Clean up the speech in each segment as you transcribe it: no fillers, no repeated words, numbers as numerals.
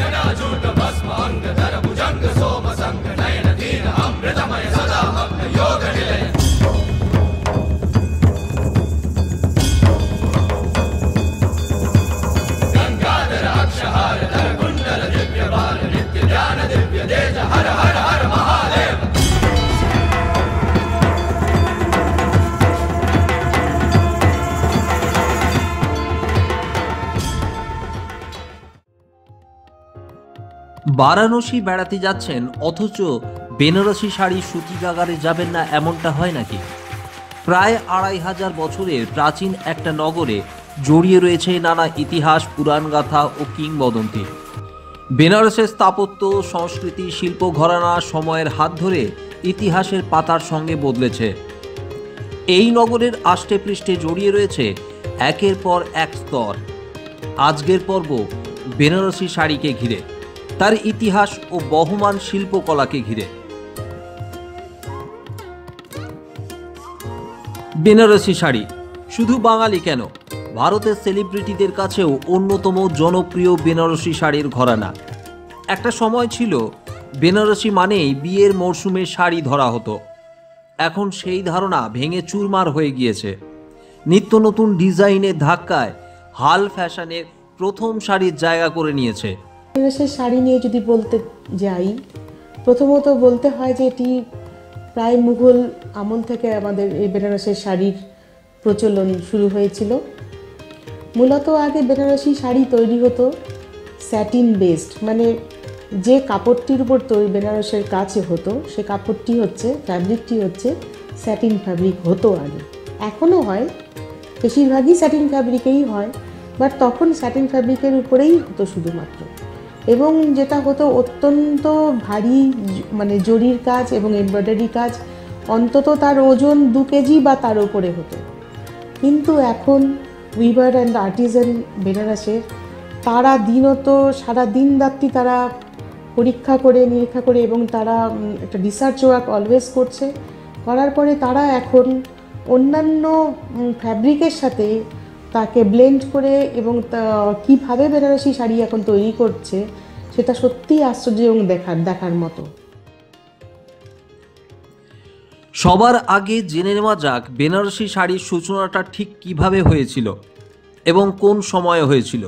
जनाजूट भस्म अंग धर भुजंग सोम संग नयन दीन अमृतमय सदा मग्न योग निलय गंगाधर अक्षहार धर कुंडल दिव्य बाल नित्य ध्यान दिव्य तेज हर हर हर महादेव। বারাণসী বেড়াতে যাচ্ছেন অথচ বেনারসি শাড়ি সূতিকাগারে যাবেন না, এমনটা হয় নাকি? প্রায় 2500 বছরের প্রাচীন একটা নগরে জড়িয়ে রয়েছে নানা ইতিহাস, পুরাণগাথা ও কিংবদন্তি। বেনারসের স্থাপত্য, সংস্কৃতি, শিল্প ঘরানা সময়ের হাত ধরে ইতিহাসের পাতার সঙ্গে বদলেছে। এই নগরের আষ্টে পৃষ্ঠে জড়িয়ে রয়েছে একের পর এক স্তর। আজকের পর্ব বেনারসি শাড়িকে ঘিরে, তার ইতিহাস ও বহমান শিল্পকলাকে ঘিরে। বেনারসি শাড়ি শুধু বাঙালি কেন, ভারতের সেলিব্রিটিদের কাছেও অন্যতম জনপ্রিয় বেনারসি শাড়ির ঘরানা। একটা সময় ছিল বেনারসি মানেই বিয়ের মরশুমে শাড়ি ধরা হতো। এখন সেই ধারণা ভেঙে চুরমার হয়ে গিয়েছে। নিত্য নতুন ডিজাইনের ধাক্কায় হাল ফ্যাশনের প্রথম শাড়ির জায়গা করে নিয়েছে। বেনারসের শাড়ি নিয়ে যদি বলতে যাই, প্রথমত বলতে হয় যে এটি প্রায় মুঘল আমল থেকে আমাদের এই বেনারসের শাড়ির প্রচলন শুরু হয়েছিল। মূলত আগে বেনারসি শাড়ি তৈরি হতো স্যাটিন বেসড, মানে যে কাপড়টির উপর বেনারসের কাছে হতো সে কাপড়টি হচ্ছে, ফ্যাব্রিকটি হচ্ছে স্যাটিন ফ্যাব্রিক হতো আগে, এখনও হয়, বেশিরভাগই স্যাটিন ফ্যাব্রিকেই হয়, বাট তখন স্যাটিন ফ্যাব্রিকের উপরেই হতো শুধুমাত্র। এবং যেটা হতো অত্যন্ত ভারী, মানে জরির কাজ এবং এমব্রয়ডারি কাজ, অন্তত তার ওজন 2 কেজি বা তার উপরে হতো। কিন্তু এখন উইভার অ্যান্ড আর্টিজান বেনারসের তারা দিনত সারা দিন রাত্রি তারা পরীক্ষা করে নিরীক্ষা করে এবং তারা একটা রিসার্চ ওয়ার্ক অলওয়েজ করছে, করার পরে তারা এখন অন্যান্য ফ্যাব্রিকের সাথে তাকে ব্লেন্ড করে এবং কীভাবে বেনারসি শাড়ি এখন তৈরি করছে সেটা সত্যিই আশ্চর্য এবং দেখার মতো। সবার আগে জেনে নেওয়া যাক বেনারসি শাড়ির সূচনাটা ঠিক কিভাবে হয়েছিল এবং কোন সময়ে হয়েছিল।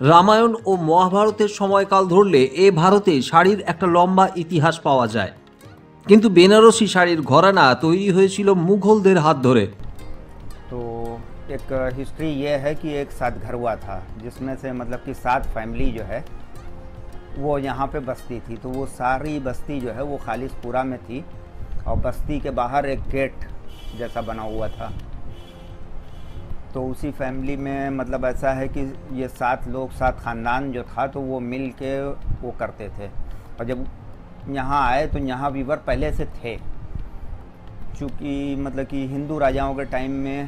রামায়ণ ও মহাভারতের সময়কাল ধরলে ভারতে শাড়ির একটা লম্বা ইতিহাস পাওয়া যায়, কিন্তু বেনারসি শাড়ির ঘরানা তৈরি হয়েছিল মুঘলদের হাত ধরে। তো एक हिस्ट्री ये है कि एक सात घर हुआ था जिसमें से मतलब कि 7 फैमिली जो है वो यहाँ पे बसती थी। तो वो सारी बस्ती जो है वो खालिसपुरा में थी और बस्ती के बाहर एक गेट जैसा बना हुआ था। तो उसी फैमिली में मतलब ऐसा है कि ये 7 लोग, 7 ख़ानदान जो था तो वो मिल के वो करते थे। और जब यहाँ आए तो यहाँ वीवर पहले से थे, चूँकि मतलब कि हिंदू राजाओं के टाइम में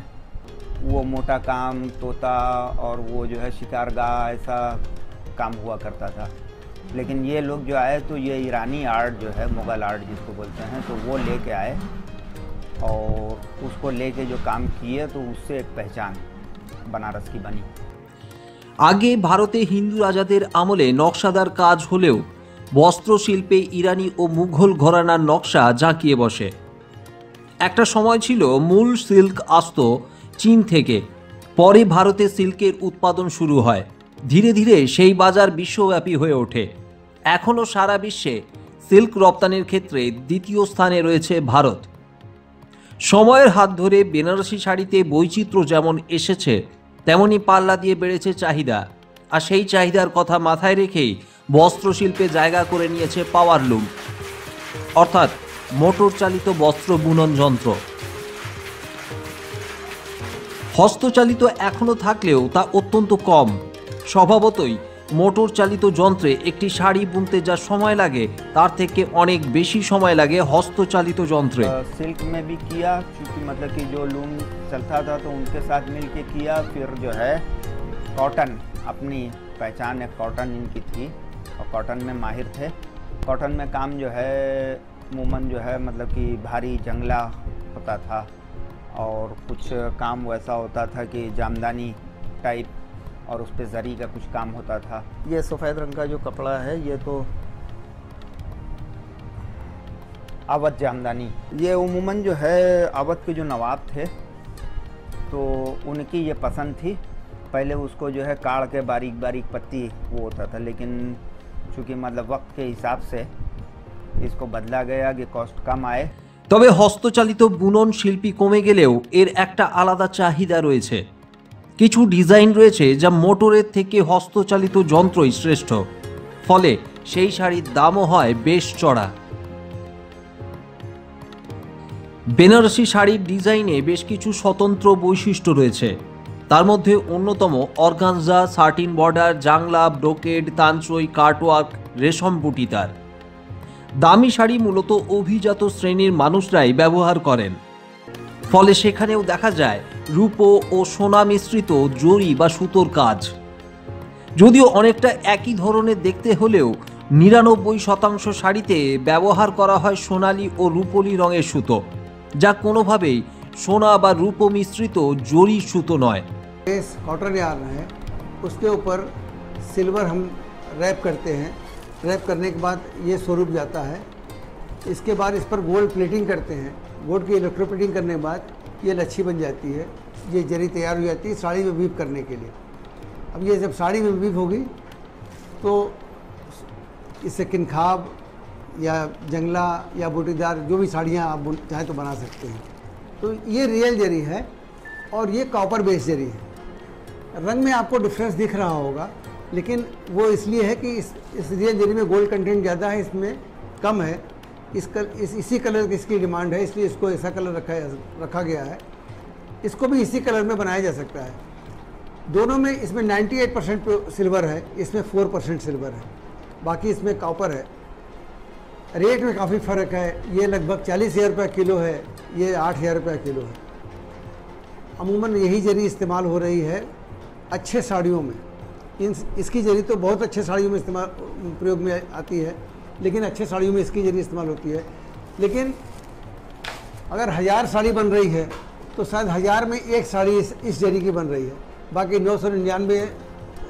वो मोटा काम, तोता और वो जो है शिकारगाह, ऐसा काम हुआ करता था। लेकिन ये लोग जो आए तो ये ईरानी आर्ट जो है, मुग़ल आर्ट जिसको बोलते हैं, तो वो लेके आए और उसको लेके जो काम किए तो उससे एक पहचान बनारस की बनी। আগে ভারতে হিন্দু রাজাদের আমলে নকশাদার কাজ হলেও বস্ত্রশিল্পে ইরানি ও মুঘল ঘরানার নকশা জাঁকিয়ে বসে। একটা সময় ছিল মূল সিল্ক আসতো চীন থেকে, পরে ভারতে সিল্কের উৎপাদন শুরু হয়। ধীরে ধীরে সেই বাজার বিশ্বব্যাপী হয়ে ওঠে। এখনও সারা বিশ্বে সিল্ক রপ্তানির ক্ষেত্রে দ্বিতীয় স্থানে রয়েছে ভারত। সময়ের হাত ধরে বেনারসি শাড়িতে বৈচিত্র্য যেমন এসেছে, তেমনি পাল্লা দিয়ে বেড়েছে চাহিদা। আর সেই চাহিদার কথা মাথায় রেখেই বস্ত্রশিল্পে জায়গা করে নিয়েছে পাওয়ারলুম, অর্থাৎ মোটর চালিত বস্ত্র বুনন যন্ত্র। হস্তচালিত এখনও থাকলেও তা অত্যন্ত কম। স্বভাবতই মোটর চালিত যন্ত্রে একটি শাড়ি বুনতে যা সময় লাগে তার থেকে অনেক বেশি সময় লাগে হস্তচালিত যন্ত্রে। सिल्क में भी किया, क्योंकि मतलब कि जो लूम चलता था तो उनके साथ मिल के किया। फिर जो है कॉटन, अपनी पहचान एक कॉटन इनकी थी और कॉटन में माहिर थे। कॉटन में काम जो है अमूमन जो है मतलब कि भारी जंगला होता था और कुछ काम वैसा होता था कि जामदानी टाइप और उस पर जरी का कुछ काम होता था। ये सफ़ेद रंग का जो कपड़ा है ये तो अवध जामदानी, ये उमूमन जो है अवध के जो नवाब थे तो उनकी ये पसंद थी। पहले उसको जो है काढ़ के बारीक बारीक पत्ती वो होता था, लेकिन चूँकि मतलब वक्त के हिसाब से इसको बदला गया कि कॉस्ट कम आए। তবে হস্তচালিত বুনন শিল্পী কমে গেলেও এর একটা আলাদা চাহিদা রয়েছে। কিছু ডিজাইন রয়েছে যা মোটরের থেকে হস্তচালিত যন্ত্রই শ্রেষ্ঠ, ফলে সেই শাড়ির দামও হয় বেশ চড়া। বেনারসি শাড়ির ডিজাইনে বেশ কিছু স্বতন্ত্র বৈশিষ্ট্য রয়েছে। তার মধ্যে অন্যতম organza, satin border, Jangla, brocade, Tanchoi, cutwork, Resham Butidar. দামি শাড়ি মূলত অভিজাত শ্রেণীর মানুষরাই ব্যবহার করেন, ফলে সেখানেও দেখা যায় রূপো ও সোনা মিশ্রিত জরি বা সুতোর কাজ। যদিও অনেকটা একই ধরনের দেখতে হলেও ৯৯% শাড়িতে ব্যবহার করা হয় সোনালি ও রূপোলি রঙের সুতো, যা কোনোভাবেই সোনা বা রূপো মিশ্রিত জরি সুতো নয়। कॉटन यार्न है, उसके ऊपर सिल्वर हम रैप करते हैं। रैप करने के बाद ये स्वरूप जाता है। इसके बाद इस पर गोल्ड प्लेटिंग करते हैं। गोल्ड की इलेक्ट्रो प्लेटिंग करने के बाद ये लच्छी बन जाती है। ये जरी तैयार हो जाती है साड़ी में वीव करने के लिए। अब ये जब साड़ी में वीव होगी तो इससे किनखाब या जंगला या बूटीदार जो भी साड़ियाँ आप चाहें तो बना सकते हैं। तो ये रियल जरी है और ये कॉपर बेस्ड जरी है। रंग में आपको डिफरेंस दिख रहा होगा, लेकिन वो इसलिए है कि इस रियल जरी में गोल्ड कंटेंट ज़्यादा है, इसमें कम है। इसी कलर की इसकी डिमांड है, इसलिए इसको ऐसा कलर रखा गया है। इसको भी इसी कलर में बनाया जा सकता है। दोनों में इसमें 98% सिल्वर है, इसमें 4% सिल्वर है, बाकी इसमें कॉपर है। रेट में काफ़ी फ़र्क है। ये लगभग 40,000 रुपये किलो है, ये 8,000 रुपये किलो है। अमूमन यही जरी इस्तेमाल हो रही है अच्छे साड़ियों में। इसकी जरी तो बहुत अच्छे साड़ियों में इस्तेमाल प्रयोग में आती है, लेकिन अच्छे साड़ियों में इसकी जरी इस्तेमाल होती है। लेकिन अगर 1000 साड़ी बन रही है तो शायद 1000 में एक साड़ी इस जरी की बन रही है। बाकी 999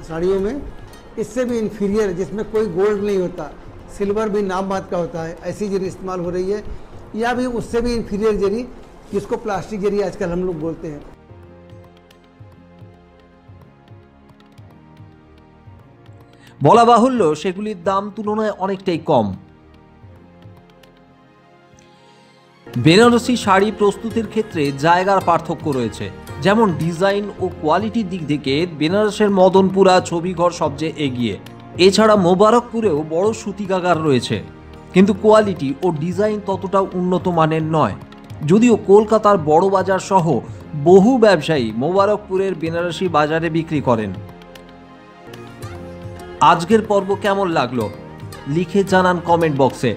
साड़ियों में इससे भी इन्फीरियर, जिसमें कोई गोल्ड नहीं होता, सिल्वर भी नाम बात का होता है, ऐसी जरी इस्तेमाल हो रही है। या भी उससे भी इन्फीरियर जरी, जिसको प्लास्टिक जरी आजकल हम लोग बोलते हैं। বলা বাহুল্য সেগুলির দাম তুলনায় অনেকটাই কম। বেনারসি শাড়ি প্রস্তুতির ক্ষেত্রে জায়গার পার্থক্য রয়েছে, যেমন ডিজাইন ও কোয়ালিটির দিক থেকে বেনারসের মদনপুরা, ছবিঘর সবচেয়ে এগিয়ে। এছাড়া মোবারকপুরেও বড় সুতিকাগার রয়েছে, কিন্তু কোয়ালিটি ও ডিজাইন ততটা উন্নত মানের নয়। যদিও কলকাতার বড় বাজার সহ বহু ব্যবসায়ী মোবারকপুরের বেনারসি বাজারে বিক্রি করেন। আজকের পর্ব কেমন লাগলো লিখে জানান কমেন্ট বক্সে।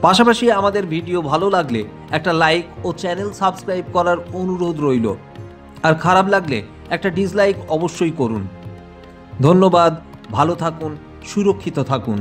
পাশাপাশি আমাদের ভিডিও ভালো লাগলে একটা লাইক ও চ্যানেল সাবস্ক্রাইব করার অনুরোধ রইল। আর খারাপ লাগলে একটা ডিসলাইক অবশ্যই করুন। ধন্যবাদ, ভালো থাকুন, সুরক্ষিত থাকুন।